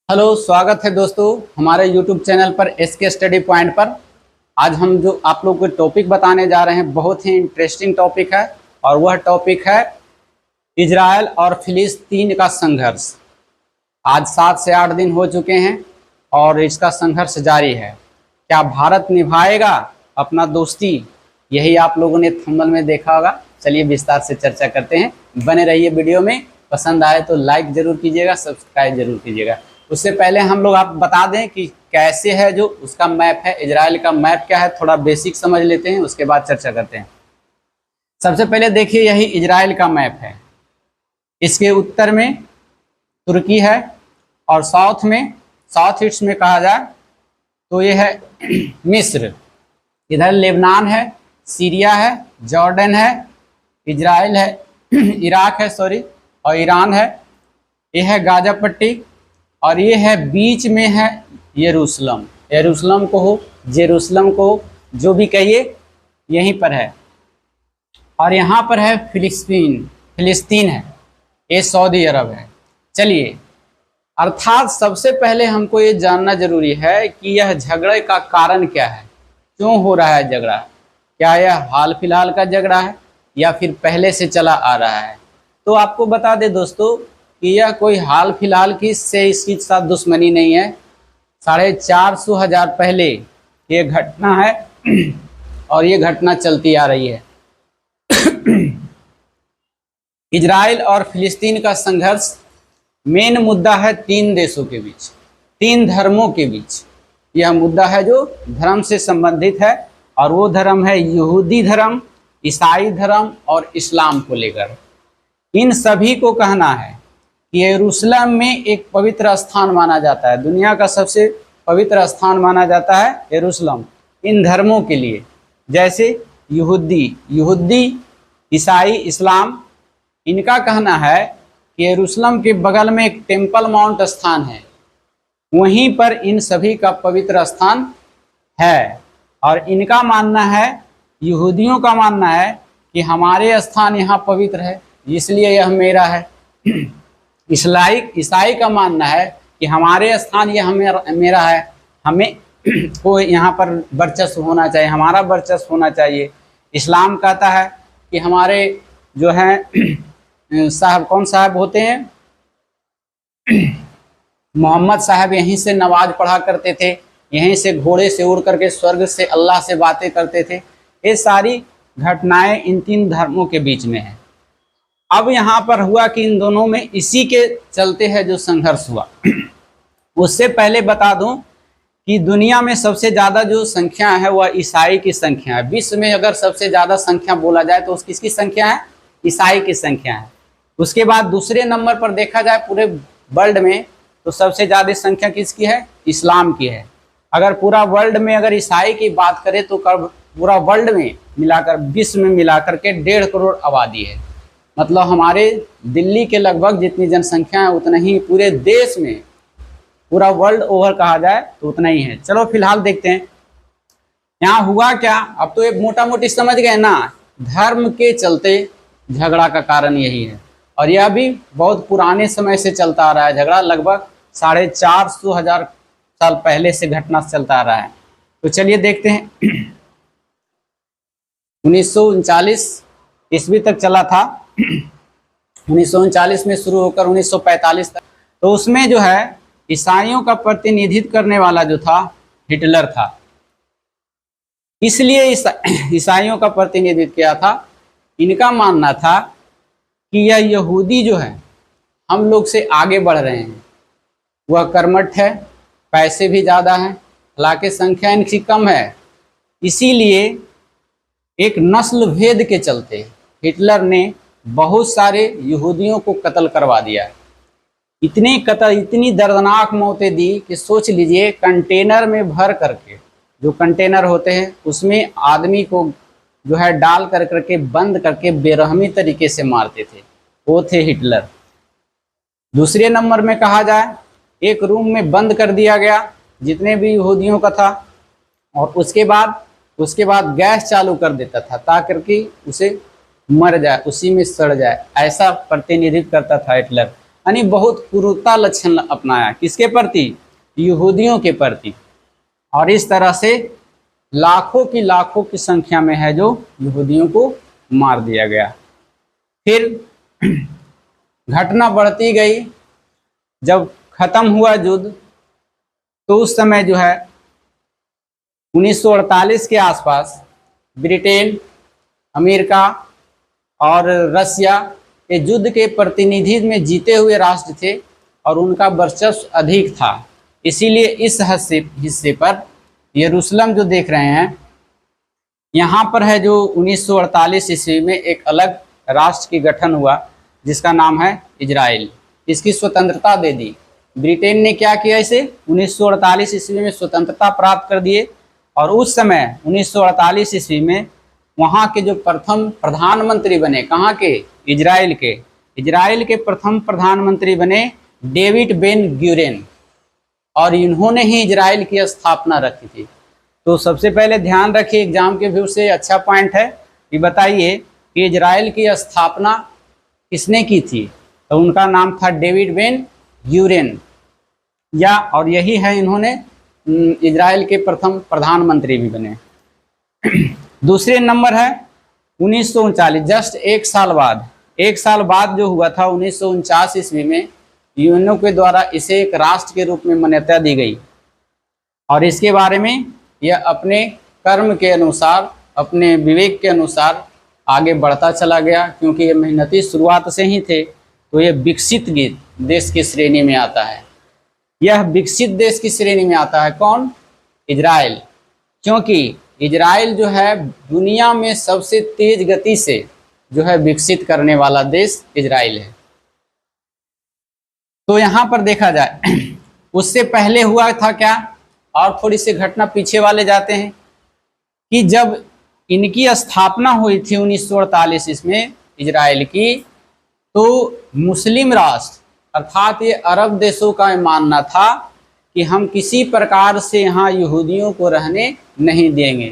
Hello, स्वागत है दोस्तों हमारे YouTube चैनल पर SK स्टडी पॉइंट पर। आज हम जो आप लोग को टॉपिक बताने जा रहे हैं बहुत ही इंटरेस्टिंग टॉपिक है और वह टॉपिक है इजराइल और फिलिस्तीन का संघर्ष। आज 7 से 8 दिन हो चुके हैं और इसका संघर्ष जारी है। क्या भारत निभाएगा अपना दोस्ती? यही आप लोगों ने थंबनेल में देखा होगा। चलिए विस्तार से चर्चा करते हैं, बने रहिए वीडियो में। पसंद आए तो लाइक जरूर कीजिएगा, सब्सक्राइब जरूर कीजिएगा। उससे पहले हम लोग आप बता दें कि कैसे है जो उसका मैप है, इजराइल का मैप क्या है, थोड़ा बेसिक समझ लेते हैं, उसके बाद चर्चा करते हैं। सबसे पहले देखिए, यही इजराइल का मैप है। इसके उत्तर में तुर्की है और साउथ ईस्ट में कहा जाए तो ये है मिस्र, इधर लेबनान है, सीरिया है, जॉर्डन है, इजराइल है, इराक है और ईरान है। ये है गाजा पट्टी और ये है बीच में है यरूशलेम को हो, जेरूशलम को हो, जो भी कहिए, यहीं पर है। और यहाँ पर है फिलिस्तीन है, ये सऊदी अरब है। चलिए, अर्थात सबसे पहले हमको ये जानना जरूरी है कि यह झगड़े का कारण क्या है, क्यों हो रहा है झगड़ा। क्या यह हाल फिलहाल का झगड़ा है या फिर पहले से चला आ रहा है? तो आपको बता दें दोस्तों कि यह कोई हाल फिलहाल की से इसके साथ दुश्मनी नहीं है। 450 पहले ये घटना है और ये घटना चलती आ रही है। इजराइल और फिलिस्तीन का संघर्ष मेन मुद्दा है 3 देशों के बीच, 3 धर्मों के बीच। यह मुद्दा है जो धर्म से संबंधित है और वो धर्म है यहूदी धर्म, ईसाई धर्म और इस्लाम को लेकर। इन सभी को कहना है कि यरूशलेम में एक पवित्र स्थान माना जाता है, दुनिया का सबसे पवित्र स्थान माना जाता है यरूशलेम इन धर्मों के लिए। जैसे यहूदी, ईसाई, इस्लाम, इनका कहना है कि यरूशलेम के बगल में एक टेम्पल माउंट स्थान है, वहीं पर इन सभी का पवित्र स्थान है। और इनका मानना है, यहूदियों का मानना है कि हमारे स्थान यहाँ पवित्र है इसलिए यह मेरा है। ईसाई का मानना है कि हमारे स्थान यह मेरा है, हमें को यहाँ पर वर्चस्व होना चाहिए, हमारा वर्चस्व होना चाहिए। इस्लाम कहता है कि हमारे जो हैं साहब, कौन साहब होते हैं, मोहम्मद साहब यहीं से नमाज पढ़ा करते थे, यहीं से घोड़े से उड़ करके स्वर्ग से अल्लाह से बातें करते थे। ये सारी घटनाएं इन 3 धर्मों के बीच में है। अब यहाँ पर हुआ कि इन दोनों में इसी के चलते है जो संघर्ष हुआ। उससे पहले बता दूं कि दुनिया में सबसे ज़्यादा जो संख्या है वह ईसाई की संख्या है। विश्व में अगर सबसे ज़्यादा संख्या बोला जाए तो किसकी संख्या है? ईसाई की संख्या है। उसके बाद दूसरे नंबर पर देखा जाए पूरे वर्ल्ड में तो सबसे ज़्यादा संख्या किसकी है? इस्लाम की है। अगर पूरा वर्ल्ड में अगर ईसाई की बात करें तो पूरा वर्ल्ड में मिलाकर, विश्व में मिलाकर के 1.5 करोड़ आबादी है। मतलब हमारे दिल्ली के लगभग जितनी जनसंख्या है उतना ही पूरे देश में, पूरा वर्ल्ड ओवर कहा जाए तो उतना ही है। चलो फिलहाल देखते हैं यहाँ हुआ क्या। अब तो एक मोटा मोटी समझ गए ना, धर्म के चलते झगड़ा का कारण यही है और यह भी बहुत पुराने समय से चलता आ रहा है। झगड़ा लगभग 450 साल पहले से घटना चलता आ रहा है। तो चलिए देखते हैं। 1939 ईस्वी तक चला था, 1939 में शुरू होकर 1945 तक। तो उसमें जो है ईसाइयों का प्रतिनिधित्व करने वाला जो था हिटलर था, इसलिए ईसाइयों का प्रतिनिधित्व किया था। इनका मानना था कि यह यहूदी जो है हम लोग से आगे बढ़ रहे हैं, वह कर्मठ है, पैसे भी ज़्यादा हैं, हालांकि संख्या इनकी कम है। इसीलिए एक नस्ल भेद के चलते हिटलर ने बहुत सारे यहूदियों को कत्ल करवा दिया। इतनी दर्दनाक मौतें दी कि सोच लीजिए, कंटेनर में भर करके, जो कंटेनर होते हैं उसमें आदमी को जो है डाल कर करके बंद करके बेरहमी तरीके से मारते थे, वो थे हिटलर। दूसरे नंबर में कहा जाए, एक रूम में बंद कर दिया गया जितने भी यहूदियों का था और उसके बाद गैस चालू कर देता था ताकि कि उसे मर जाए, उसी में सड़ जाए। ऐसा प्रतिनिधित्व करता था हिटलर। यानी बहुत क्रूरता लक्षण अपनाया। किसके प्रति? यहूदियों के प्रति। और इस तरह से लाखों की संख्या में है जो यहूदियों को मार दिया गया। फिर घटना बढ़ती गई। जब खत्म हुआ युद्ध तो उस समय जो है 1948 के आसपास ब्रिटेन, अमेरिका और रसिया ये युद्ध के प्रतिनिधि में जीते हुए राष्ट्र थे और उनका वर्चस्व अधिक था। इसीलिए इस हिस्से पर यरूशलेम जो देख रहे हैं, यहाँ पर है जो 1948 ईस्वी में एक अलग राष्ट्र की गठन हुआ जिसका नाम है इजराइल। इसकी स्वतंत्रता दे दी। ब्रिटेन ने क्या किया, इसे 1948 ईस्वी में स्वतंत्रता प्राप्त कर दिए। और उस समय 1948 ईस्वी में वहाँ के जो प्रथम प्रधानमंत्री बने, कहाँ के? इजराइल के। इजराइल के प्रथम प्रधानमंत्री बने डेविड बेन गुरियन और इन्होंने ही इजराइल की स्थापना रखी थी। तो सबसे पहले ध्यान रखिए, एग्जाम के व्यू से अच्छा पॉइंट है कि बताइए कि इजराइल की स्थापना किसने की थी? तो उनका नाम था डेविड बेन गुरियन और यही है, इन्होंने इजराइल के प्रथम प्रधानमंत्री भी बने। दूसरे नंबर है 1939, जस्ट एक साल बाद जो हुआ था 1949 ईस्वी में यूएनओ के द्वारा इसे एक राष्ट्र के रूप में मान्यता दी गई। और इसके बारे में यह अपने कर्म के अनुसार, अपने विवेक के अनुसार आगे बढ़ता चला गया, क्योंकि ये मेहनती शुरुआत से ही थे। तो ये विकसित देश की श्रेणी में आता है। यह विकसित देश की श्रेणी में आता है। कौन? इजराइल। क्योंकि इजराइल जो है दुनिया में सबसे तेज गति से जो है विकसित करने वाला देश इजराइल है। तो यहाँ पर देखा जाए उससे पहले हुआ था क्या, और थोड़ी सी घटना पीछे वाले जाते हैं कि जब इनकी स्थापना हुई थी 1948 इसमें इजराइल की, तो मुस्लिम राष्ट्र अर्थात ये अरब देशों का मानना था कि हम किसी प्रकार से यहाँ यहूदियों को रहने नहीं देंगे।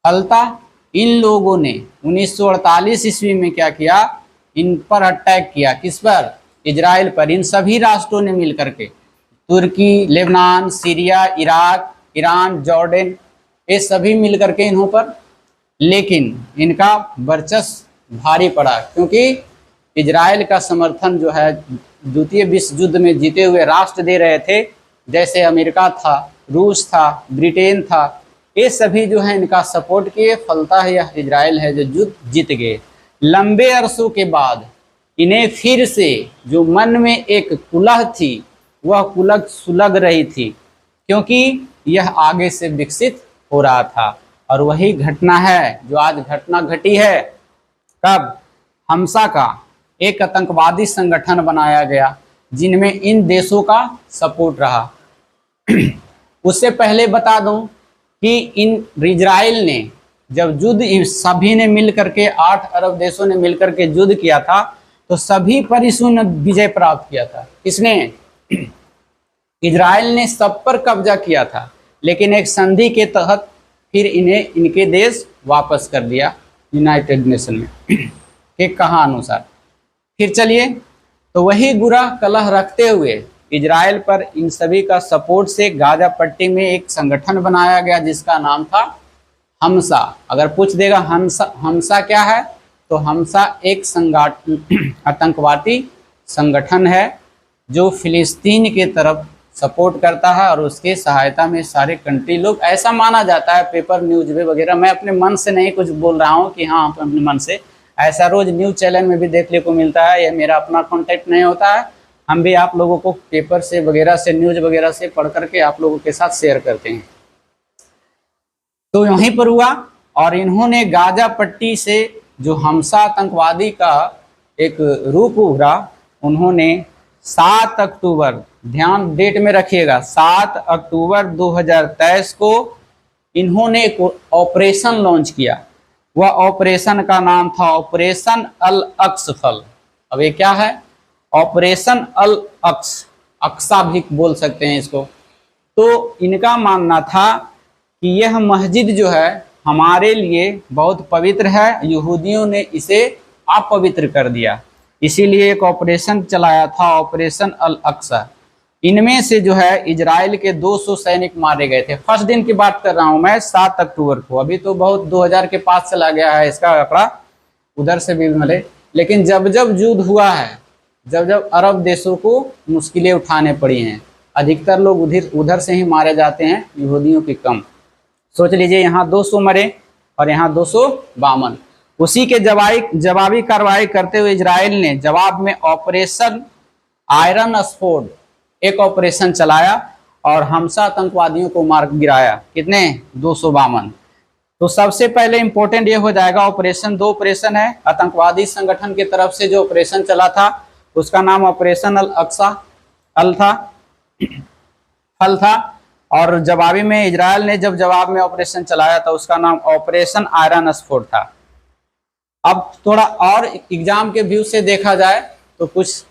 फलतः इन लोगों ने 1948 ईस्वी में क्या किया, इन पर अटैक किया। किस पर? इजराइल पर। इन सभी राष्ट्रों ने मिलकर के, Turkey, Lebanon, Syria, Iraq, Iran, Jordan, ये सभी मिलकर के इन्हों पर, लेकिन इनका वर्चस्व भारी पड़ा क्योंकि इजराइल का समर्थन जो है द्वितीय विश्व युद्ध में जीते हुए राष्ट्र दे रहे थे, जैसे अमेरिका था, रूस था, ब्रिटेन था, ये सभी जो है इनका सपोर्ट किए। फलतः यह इजराइल है जो युद्ध जीत गए। लंबे अरसों के बाद इन्हें फिर से जो मन में एक कुलह थी वह कुलह सुलग रही थी, क्योंकि यह आगे से विकसित हो रहा था। और वही घटना है जो आज घटना घटी है। कब? हमसा का एक आतंकवादी संगठन बनाया गया जिनमें इन देशों का सपोर्ट रहा। उससे पहले बता दूं कि इन इजराइल ने जब युद्ध सभी ने मिलकर के 8 अरब देशों ने मिलकर के युद्ध किया था, तो सभी पर इसने विजय प्राप्त किया था। किसने? इजराइल ने सब पर कब्जा किया था, लेकिन एक संधि के तहत फिर इन्हें इनके देश वापस कर दिया यूनाइटेड नेशन में के कहा अनुसार। फिर चलिए, तो वही बुरा कलह रखते हुए इजराइल पर इन सभी का सपोर्ट से गाजा पट्टी में एक संगठन बनाया गया जिसका नाम था हमसा। अगर पूछ देगा हमसा क्या है, तो हमसा एक आतंकवादी संगठन है जो फिलिस्तीन के तरफ सपोर्ट करता है और उसके सहायता में सारे कंट्री लोग, ऐसा माना जाता है पेपर न्यूज में वगैरह, मैं अपने मन से नहीं कुछ बोल रहा हूँ कि हाँ अपने मन से, ऐसा रोज न्यूज चैनल में भी देखने को मिलता है। यह मेरा अपना कॉन्टेक्ट नहीं होता है, हम भी आप लोगों को पेपर से वगैरह से, न्यूज वगैरह से पढ़ करके आप लोगों के साथ शेयर करते हैं। तो यहीं पर हुआ और इन्होंने गाजा पट्टी से जो हमसा आतंकवादी का एक रूप उभरा, उन्होंने 7 अक्टूबर, ध्यान डेट में रखिएगा, 7 अक्टूबर 2023 को इन्होंने एक ऑपरेशन लॉन्च किया। वह ऑपरेशन का नाम था ऑपरेशन अल अक्स फल। अब ये क्या है? ऑपरेशन अल अक्स, अक्सा भी बोल सकते हैं इसको। तो इनका मानना था कि यह मस्जिद जो है हमारे लिए बहुत पवित्र है, यहूदियों ने इसे अपवित्र कर दिया। इसीलिए एक ऑपरेशन चलाया था, ऑपरेशन अल अक्सा। इनमें से जो है इजराइल के 200 सैनिक मारे गए थे। फर्स्ट दिन की बात कर रहा हूं मैं, 7 अक्टूबर को। अभी तो बहुत 2000 के पास चला गया है इसका आंकड़ा, उधर से भी मिले। लेकिन जब जब युद्ध हुआ है, जब जब अरब देशों को मुश्किलें उठाने पड़ी हैं, अधिकतर लोग उधर से ही मारे जाते हैं, यहूदियों की कम। सोच लीजिए, यहाँ 200 मरे और यहाँ 252। उसी के जवाबी कार्रवाई करते हुए इजराइल ने जवाब में ऑपरेशन आयरन स्फोट एक ऑपरेशन चलाया और हमसा आतंकवादियों को मार गिराया। कितने? 252। तो सबसे पहले इंपॉर्टेंट ये हो जाएगा, ऑपरेशन 2 ऑपरेशन है आतंकवादी संगठन की तरफ से जो ऑपरेशन चला था, उसका नाम ऑपरेशन अल अक्सा फल था। और जवाबी में इजराइल ने जब जवाब में ऑपरेशन चलाया था, उसका नाम ऑपरेशन आयरन स्फोट था। अब थोड़ा और एग्जाम के व्यू से देखा जाए तो कुछ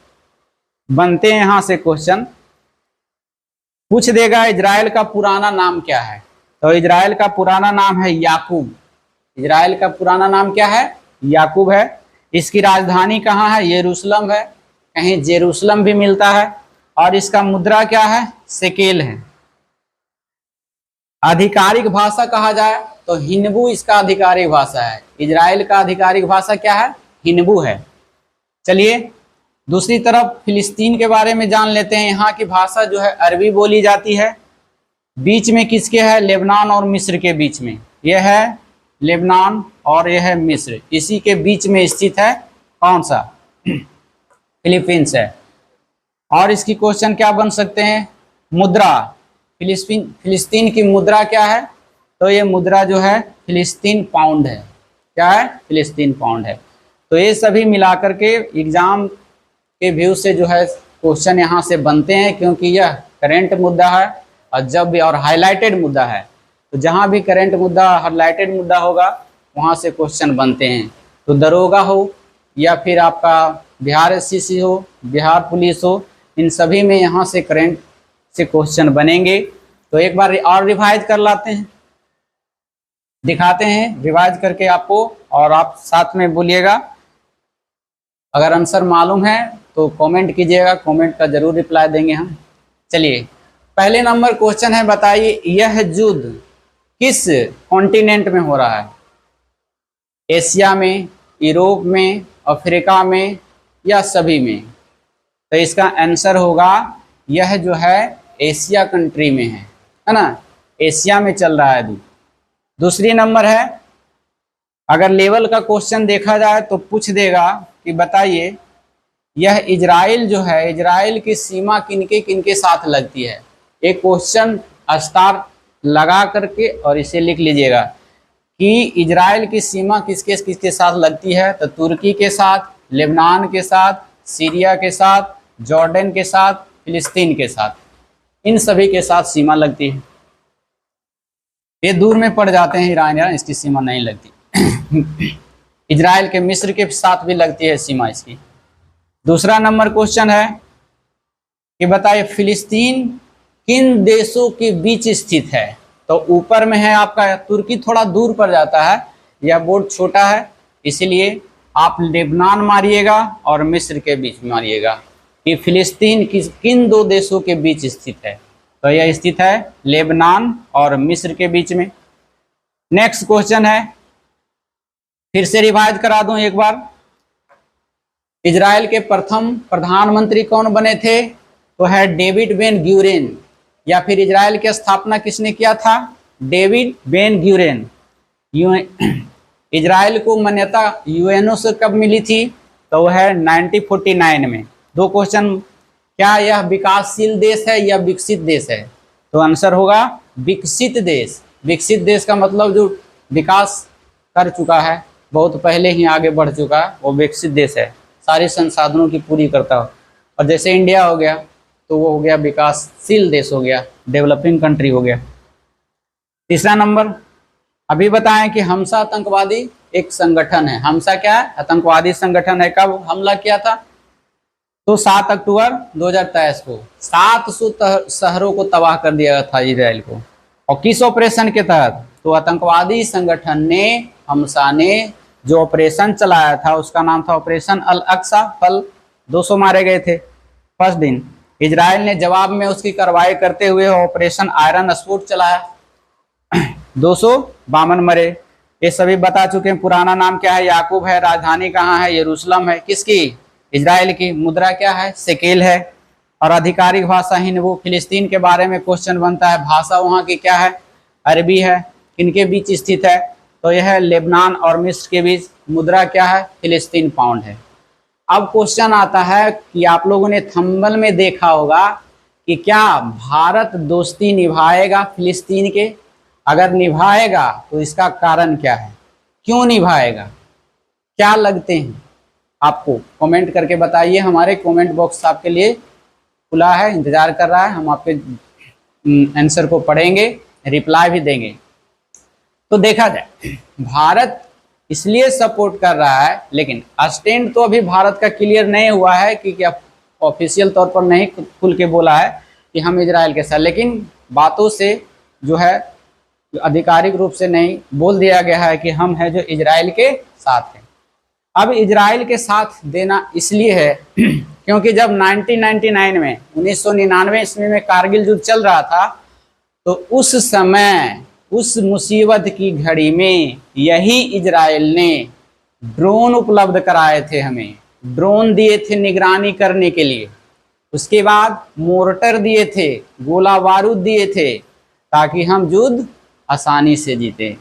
बनते हैं यहाँ से क्वेश्चन। पूछ देगा इजराइल का पुराना नाम क्या है, तो इजराइल का पुराना नाम है याकूब। इजराइल का पुराना नाम क्या है? याकूब है। इसकी राजधानी कहाँ है? यरूशलेम है, कहीं जेरूशलम भी मिलता है। और इसका मुद्रा क्या है? शेकेल है। आधिकारिक भाषा कहा जाए तो हिब्रू इसका आधिकारिक भाषा है। इजराइल का आधिकारिक भाषा क्या है? हिब्रू है। चलिए दूसरी तरफ फिलिस्तीन के बारे में जान लेते हैं। यहाँ की भाषा जो है अरबी बोली जाती है। बीच में किसके है? लेबनान और मिस्र के बीच में। यह है लेबनान और यह है मिस्र, इसी के बीच में स्थित है कौन सा? फिलीपींस है। और इसकी क्वेश्चन क्या बन सकते हैं? मुद्रा, फिलिस्तीन की मुद्रा क्या है? तो ये मुद्रा जो है फिलिस्तीन पाउंड है। क्या है? फिलिस्तीन पाउंड है। तो ये सभी मिलाकर के एग्जाम के व्यू से जो है क्वेश्चन यहाँ से बनते हैं, क्योंकि यह करंट मुद्दा है और जब भी और हाईलाइटेड मुद्दा है, तो जहाँ भी करंट मुद्दा हाईलाइटेड मुद्दा होगा वहाँ से क्वेश्चन बनते हैं। तो दरोगा हो या फिर आपका बिहार एससीसी हो, बिहार पुलिस हो, इन सभी में यहाँ से करंट से क्वेश्चन बनेंगे। तो एक बार और रिवाइज कर लाते हैं, दिखाते हैं रिवाइज करके आपको, और आप साथ में बोलिएगा। अगर आंसर मालूम है तो कमेंट कीजिएगा, कमेंट का जरूर रिप्लाई देंगे हम। चलिए पहले नंबर क्वेश्चन है, बताइए यह युद्ध किस कॉन्टिनेंट में हो रहा है? एशिया में, यूरोप में, अफ्रीका में या सभी में? तो इसका आंसर होगा यह जो है एशिया कंट्री में है ना, एशिया में चल रहा है अभी। दूसरी नंबर है, अगर लेवल का क्वेश्चन देखा जाए तो पूछ देगा कि बताइए यह इजराइल जो है, इजराइल की सीमा किनके किनके साथ लगती है? एक क्वेश्चन स्टार लगा करके और इसे लिख लीजिएगा कि इजराइल की सीमा किसके किसके साथ लगती है। तो तुर्की के साथ, लेबनान के साथ, सीरिया के साथ, जॉर्डन के साथ, फिलिस्तीन के साथ, इन सभी के साथ सीमा लगती है। ये दूर में पड़ जाते हैं ईरान, इसकी सीमा नहीं लगती। इजराइल के मिस्र के साथ भी लगती है सीमा इसकी। दूसरा नंबर क्वेश्चन है कि बताइए फिलिस्तीन किन देशों के बीच स्थित है? तो ऊपर में है आपका तुर्की, थोड़ा दूर पड़ जाता है, यह बोर्ड छोटा है, इसीलिए आप लेबनान मारिएगा और मिस्र के बीच मारिएगा कि फिलिस्तीन किन दो देशों के बीच स्थित है। तो यह स्थित है लेबनान और मिस्र के बीच में। नेक्स्ट क्वेश्चन है, फिर से रिवाइज करा दूं एक बार। इजराइल के प्रथम प्रधानमंत्री कौन बने थे? तो है डेविड बेन ग्यूरेन। या फिर इजराइल की स्थापना किसने किया था? David Ben ग्यूरेन। इजराइल को मान्यता यूएनओ से कब मिली थी? तो वह है 1949 में। दो क्वेश्चन, क्या यह विकासशील देश है या विकसित देश है? तो आंसर होगा विकसित देश। विकसित देश का मतलब जो विकास कर चुका है, बहुत पहले ही आगे बढ़ चुका है, वो विकसित देश है, सारे संसाधनों की पूरी करता हो। और जैसे इंडिया हो गया तो वो हो गया विकासशील देश हो गया, डेवलपिंग कंट्री हो गया। तीसरा नंबर, अभी बताएं कि हमसा आतंकवादी एक संगठन है। हमसा क्या है? आतंकवादी संगठन है। कब हमला किया था? तो 7 अक्टूबर 2023 को 700 शहरों को तबाह कर दिया था इजराइल को। और किस ऑपरेशन के तहत? तो आतंकवादी संगठन ने, हमसा ने जो ऑपरेशन चलाया था उसका नाम था ऑपरेशन अल अक्सा। कल 200 मारे गए थे फर्स्ट दिन। इजराइल ने जवाब में उसकी कार्रवाई करते हुए ऑपरेशन आयरन स्फोट चलाया, 252 मरे। ये सभी बता चुके हैं। पुराना नाम क्या है? याकूब है। राजधानी कहाँ है? यरूशलेम है। किसकी? इजराइल की। मुद्रा क्या है? शेकेल है। और आधिकारिक भाषा हिंदू। फिलिस्तीन के बारे में क्वेश्चन बनता है, भाषा वहाँ की क्या है? अरबी है। किनके बीच स्थित है? तो यह है लेबनान और मिस्र के बीच। मुद्रा क्या है? फिलिस्तीन पाउंड है। अब क्वेश्चन आता है कि आप लोगों ने थंबनेल में देखा होगा कि क्या भारत दोस्ती निभाएगा फिलिस्तीन के? अगर निभाएगा तो इसका कारण क्या है? क्यों निभाएगा? क्या लगते हैं आपको? कमेंट करके बताइए। हमारे कमेंट बॉक्स आपके लिए खुला है, इंतजार कर रहा है। हम आपके आंसर को पढ़ेंगे, रिप्लाई भी देंगे। तो देखा जाए, भारत इसलिए सपोर्ट कर रहा है, लेकिन स्टैंड तो अभी भारत का क्लियर नहीं हुआ है कि क्या ऑफिशियल तौर पर नहीं खुल के बोला है कि हम इजराइल के साथ, लेकिन बातों से जो है आधिकारिक रूप से नहीं बोल दिया गया है कि हम हैं जो इजराइल के साथ हैं। अब इजराइल के साथ देना इसलिए है क्योंकि जब 1999 में 1999 ईस्वी में कारगिल युद्ध चल रहा था, तो उस समय उस मुसीबत की घड़ी में यही इजराइल ने ड्रोन उपलब्ध कराए थे। हमें ड्रोन दिए थे निगरानी करने के लिए। उसके बाद मोर्टर दिए थे, गोला बारूद दिए थे, ताकि हम युद्ध आसानी से जीते।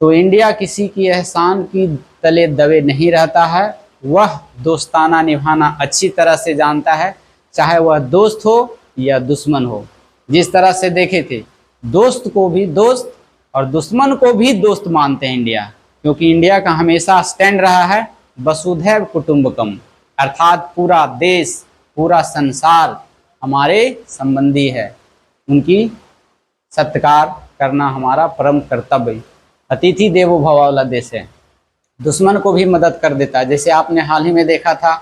तो इंडिया किसी की एहसान की तले दबे नहीं रहता है। वह दोस्ताना निभाना अच्छी तरह से जानता है, चाहे वह दोस्त हो या दुश्मन हो। जिस तरह से देखे थे, दोस्त को भी दोस्त और दुश्मन को भी दोस्त मानते हैं इंडिया, क्योंकि इंडिया का हमेशा स्टैंड रहा है वसुधैव कुटुंबकम, अर्थात पूरा देश पूरा संसार हमारे संबंधी है। उनकी सत्कार करना हमारा परम कर्तव्य। अतिथि देवो भव वाला देश है। दुश्मन को भी मदद कर देता है। जैसे आपने हाल ही में देखा था,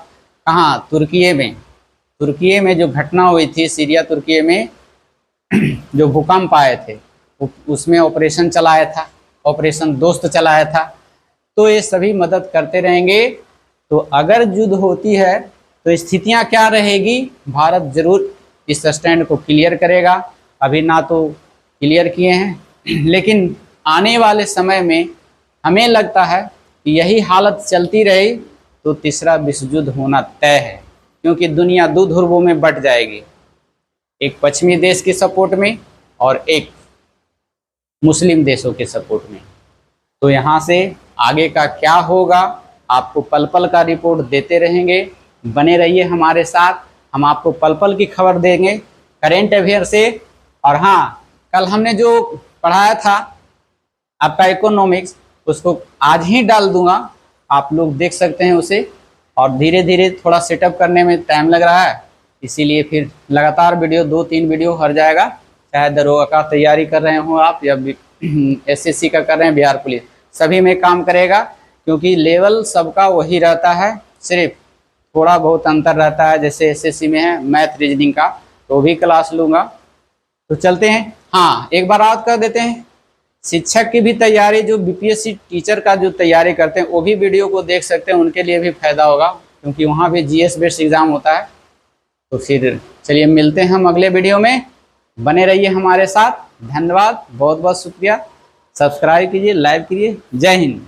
कहाँ? तुर्की में जो घटना हुई थी, सीरिया तुर्की में जो भूकंप आए थे, उसमें ऑपरेशन चलाया था, ऑपरेशन दोस्त चलाया था। तो ये सभी मदद करते रहेंगे। तो अगर युद्ध होती है तो स्थितियां क्या रहेगी? भारत जरूर इस स्टैंड को क्लियर करेगा। अभी ना तो क्लियर किए हैं, लेकिन आने वाले समय में हमें लगता है कि यही हालत चलती रही तो तीसरा विश्व युद्ध होना तय है, क्योंकि दुनिया दो ध्रुवों में बट जाएगी, एक पश्चिमी देश के सपोर्ट में और एक मुस्लिम देशों के सपोर्ट में। तो यहाँ से आगे का क्या होगा, आपको पल पल का रिपोर्ट देते रहेंगे। बने रहिए हमारे साथ, हम आपको पल पल की खबर देंगे करेंट अफेयर से। और हाँ, कल हमने जो पढ़ाया था आपका इकोनॉमिक्स, उसको आज ही डाल दूंगा, आप लोग देख सकते हैं उसे। और धीरे धीरे थोड़ा सेटअप करने में टाइम लग रहा है, इसीलिए फिर लगातार वीडियो 2-3 वीडियो हर जाएगा। चाहे दरोगा का तैयारी कर रहे हो आप या SSC का कर रहे हैं, बिहार पुलिस, सभी में काम करेगा, क्योंकि लेवल सबका वही रहता है, सिर्फ थोड़ा बहुत अंतर रहता है। जैसे SSC में है मैथ रीजनिंग का, तो भी क्लास लूँगा। तो चलते हैं। हाँ, एक बार याद कर देते हैं, शिक्षक की भी तैयारी, जो BPSC टीचर का जो तैयारी करते हैं वो भी वीडियो को देख सकते हैं, उनके लिए भी फायदा होगा, क्योंकि वहाँ भी GS बेस्ड एग्जाम होता है। तो फिर चलिए मिलते हैं हम अगले वीडियो में। बने रहिए हमारे साथ। धन्यवाद, बहुत बहुत शुक्रिया। सब्सक्राइब कीजिए, लाइक कीजिए। जय हिंद।